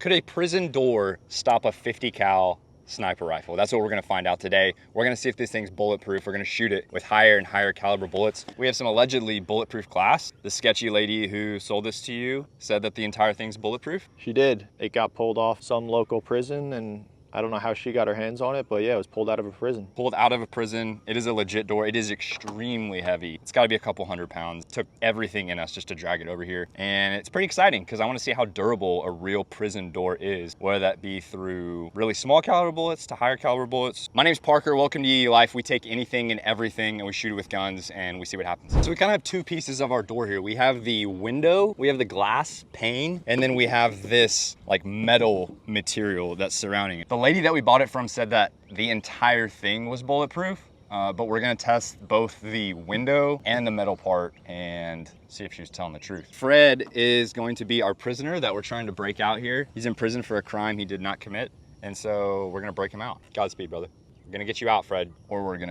Could a prison door stop a 50 cal sniper rifle? That's what we're gonna find out today. We're gonna see if this thing's bulletproof. We're gonna shoot it with higher and higher caliber bullets. We have some allegedly bulletproof glass. The sketchy lady who sold this to you said that the entire thing's bulletproof. She did. It got pulled off some local prison, and I don't know how she got her hands on it, but yeah, it was pulled out of a prison. Pulled out of a prison. It is a legit door. It is extremely heavy. It's gotta be a couple 100 pounds. It took everything in us just to drag it over here. And it's pretty exciting because I wanna see how durable a real prison door is, whether that be through really small caliber bullets to higher caliber bullets. My name's Parker, welcome to EE Life. We take anything and everything and we shoot it with guns and we see what happens. So we kind of have two pieces of our door here. We have the window, we have the glass pane, and then we have this like metal material that's surrounding it. The lady that we bought it from said that the entire thing was bulletproof, but we're gonna test both the window and the metal part and see if she was telling the truth. Fred is going to be our prisoner that we're trying to break out here. He's in prison for a crime he did not commit, and so we're gonna break him out. Godspeed, brother. We're gonna get you out, Fred, or you're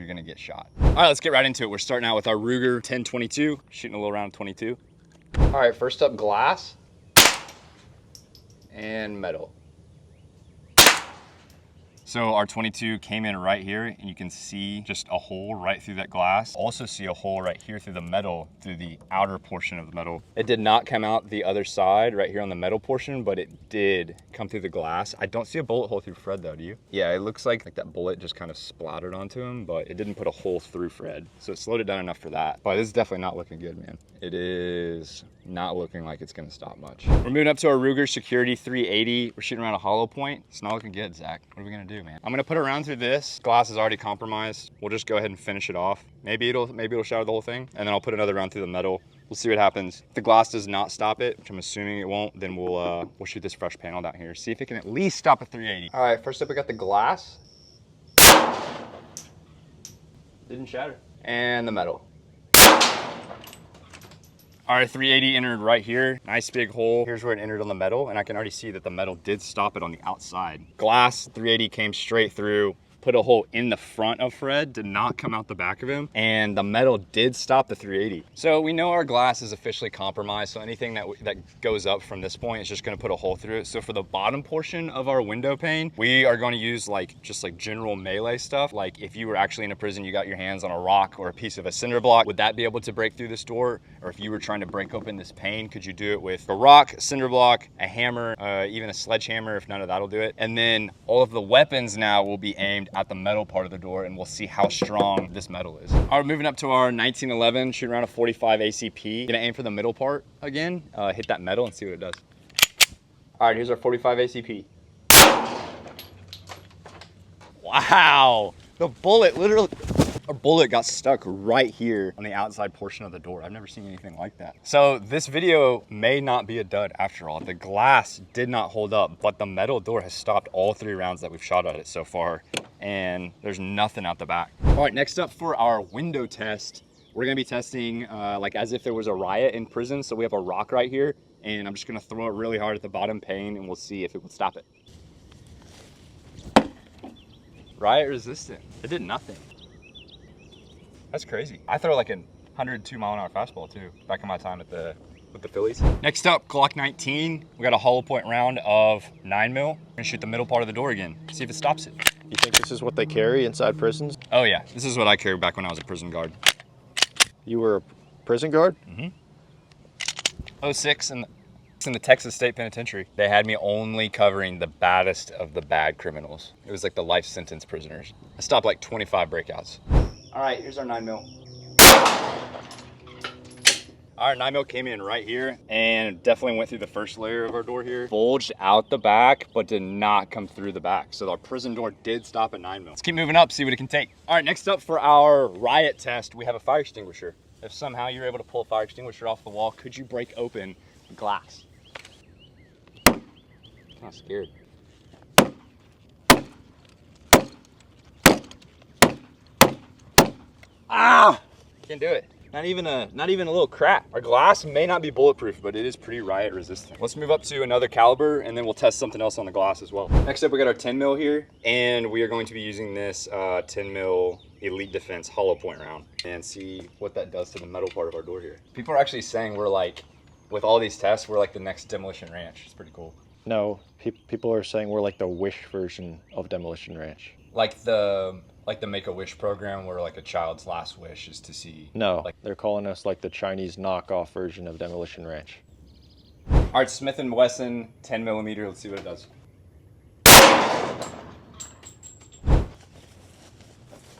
gonna get shot. All right, let's get right into it. We're starting out with our Ruger 1022, shooting a little round 22. All right, first up, glass and metal. So our 22 came in right here and you can see just a hole right through that glass. Also see a hole right here through the metal, through the outer portion of the metal. It did not come out the other side right here on the metal portion, but it did come through the glass. I don't see a bullet hole through Fred though, do you? Yeah, it looks like that bullet just kind of splattered onto him, but it didn't put a hole through Fred. So it slowed it down enough for that. But this is definitely not looking good, man. It is not looking like it's gonna stop much. We're moving up to our Ruger Security 380. We're shooting around a hollow point. It's not looking good, Zach. What are we gonna do, man? I'm gonna put it around through this. Glass is already compromised. We'll just go ahead and finish it off. Maybe it'll shatter the whole thing, and then I'll put another round through the metal. We'll see what happens. If the glass does not stop it, which I'm assuming it won't, then we'll shoot this fresh panel down here. See if it can at least stop a 380. All right, first up we got the glass. Didn't shatter. And the metal. All right, 380 entered right here. Nice big hole. Here's where it entered on the metal, and I can already see that the metal did stop it on the outside. Glass 380 came straight through, put a hole in the front of Fred, did not come out the back of him, and the metal did stop the 380. So we know our glass is officially compromised, so anything that goes up from this point is just gonna put a hole through it. So for the bottom portion of our window pane, we are gonna use just general melee stuff. Like if you were actually in a prison, you got your hands on a rock or a piece of a cinder block, would that be able to break through this door? Or if you were trying to break open this pane, could you do it with a rock, cinder block, a hammer, even a sledgehammer if none of that'll do it? And then all of the weapons now will be aimed at the metal part of the door, and we'll see how strong this metal is. All right, moving up to our 1911, shooting around a 45 ACP. Gonna aim for the middle part again, hit that metal and see what it does. All right, here's our 45 ACP. Wow, the bullet literally, our bullet got stuck right here on the outside portion of the door. I've never seen anything like that. So this video may not be a dud after all. The glass did not hold up, but the metal door has stopped all 3 rounds that we've shot at it so far, and there's nothing out the back. All right, next up for our window test, we're gonna be testing like as if there was a riot in prison. So we have a rock right here, and I'm just gonna throw it really hard at the bottom pane, and we'll see if it will stop it. Riot resistant. It did nothing. That's crazy. I throw like a 102-mile-an-hour fastball too, back in my time with the Phillies. Next up, Glock 19. We got a hollow point round of 9mm. We're gonna shoot the middle part of the door again, see if it stops it. You think this is what they carry inside prisons? Oh yeah, this is what I carried back when I was a prison guard. You were a prison guard? Mm-hmm. 06 in the Texas State Penitentiary. They had me only covering the baddest of the bad criminals. It was like the life sentence prisoners. I stopped like 25 breakouts. All right, here's our 9mm. Our 9mm came in right here and definitely went through the first layer of our door here. Bulged out the back, but did not come through the back. So our prison door did stop at 9mm. Let's keep moving up, see what it can take. All right, next up for our Riot test, we have a fire extinguisher. If somehow you're able to pull a fire extinguisher off the wall, could you break open glass? I'm kind of scared. Ah! Can't do it. Not even a little crack. Our glass may not be bulletproof, but it is pretty riot resistant. Let's move up to another caliber and then we'll test something else on the glass as well. Next up, we got our 10mm here, and we are going to be using this 10mm Elite Defense hollow point round and see what that does to the metal part of our door here. People are actually saying we're like with all these tests, we're like the next Demolition Ranch. It's pretty cool. No, people are saying we're like the Wish version of Demolition Ranch. Like the Make-A-Wish program where like a child's last wish is to see. No, like, they're calling us like the Chinese knockoff version of Demolition Ranch. All right, Smith & Wesson 10mm. Let's see what it does.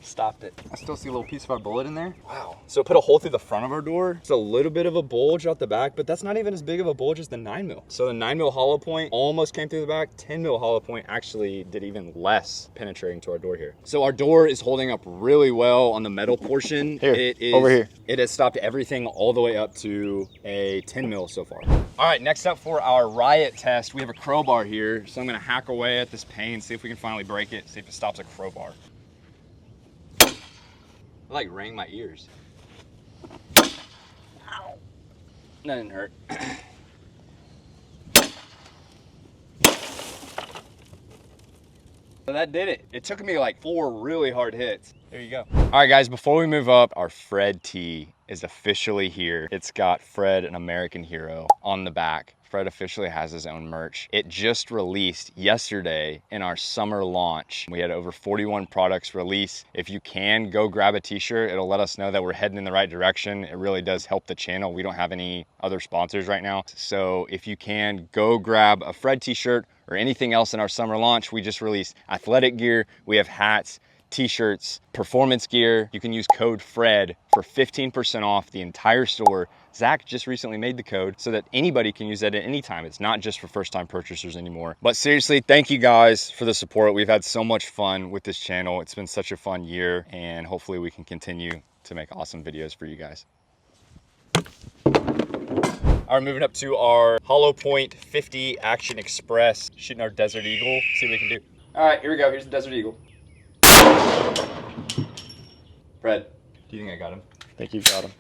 Stopped it. I still see a little piece of our bullet in there. Wow. So it put a hole through the front of our door. It's a little bit of a bulge out the back, but that's not even as big of a bulge as the 9mm. So the 9mm hollow point almost came through the back. 10mm hollow point actually did even less penetrating to our door here. So our door is holding up really well on the metal portion. Here, over here. It has stopped everything all the way up to a 10mm so far. All right, next up for our Riot test, we have a crowbar here. So I'm gonna hack away at this pane, see if we can finally break it, see if it stops a crowbar. It like rang my ears. Ow. That didn't hurt. So that did it. It took me like 4 really hard hits. There you go. All right, guys, before we move up, our Fred tee is officially here. It's got Fred, an American hero, on the back. Fred officially has his own merch. It just released yesterday in our summer launch. We had over 41 products release. If you can, go grab a t-shirt. It'll let us know that we're heading in the right direction. It really does help the channel. We don't have any other sponsors right now. So if you can, go grab a Fred t-shirt or anything else in our summer launch. We just released athletic gear. We have hats, t-shirts, performance gear. You can use code FRED for 15% off the entire store. Zach just recently made the code so that anybody can use that at any time. It's not just for first-time purchasers anymore. But seriously, thank you guys for the support. We've had so much fun with this channel. It's been such a fun year, and hopefully we can continue to make awesome videos for you guys. All right, moving up to our Hollow Point 50 Action Express, shooting our Desert Eagle, see what we can do. All right, here we go. Here's the Desert Eagle. Fred, do you think I got him? I think you got him.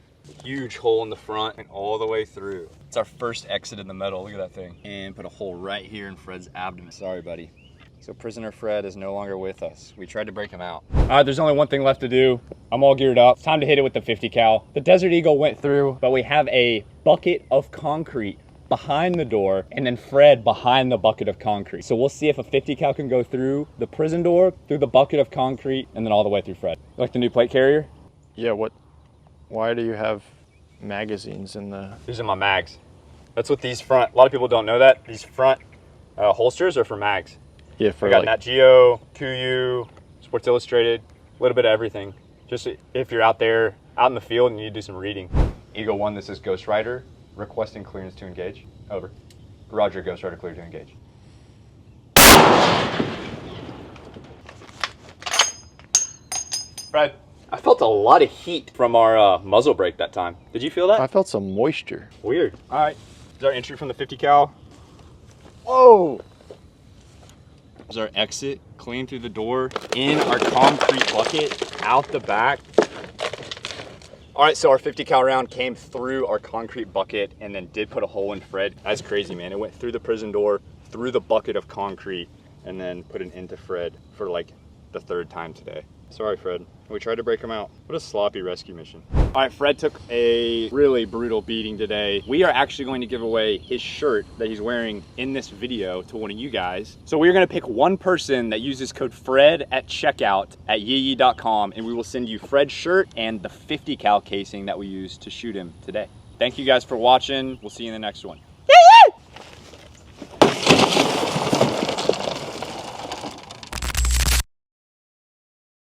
Huge hole in the front and all the way through. It's our first exit in the metal. Look at that thing. And put a hole right here in Fred's abdomen. Sorry, buddy. So prisoner Fred is no longer with us. We tried to break him out. All right, there's only one thing left to do. I'm all geared up. It's time to hit it with the 50 cal. The Desert Eagle went through, but we have a bucket of concrete behind the door and then Fred behind the bucket of concrete. So we'll see if a 50 cal can go through the prison door, through the bucket of concrete, and then all the way through Fred. You like the new plate carrier? Yeah, why do you have magazines in the... These are my mags. That's what these front, a lot of people don't know that. These front holsters are for mags. Yeah, for I got like... Nat Geo, QU, Sports Illustrated, a little bit of everything. Just if you're out there, out in the field and you need to do some reading. Eagle 1, this is Ghost Rider, requesting clearance to engage. Over. Roger, Ghost Rider, clear to engage. Fred, I felt a lot of heat from our muzzle brake that time. Did you feel that? I felt some moisture. Weird. All right, this is our entry from the 50 cal. Whoa! This is our exit, clean through the door, in our concrete bucket, out the back. All right, so our 50 cal round came through our concrete bucket and then did put a hole in Fred. That's crazy, man. It went through the prison door, through the bucket of concrete, and then put an end to Fred for like the 3rd time today. Sorry, Fred. We tried to break him out. What a sloppy rescue mission. All right, Fred took a really brutal beating today. We are actually going to give away his shirt that he's wearing in this video to one of you guys. So we're gonna pick one person that uses code FRED at checkout at yeeyi.com, and we will send you Fred's shirt and the 50 cal casing that we used to shoot him today. Thank you guys for watching. We'll see you in the next one.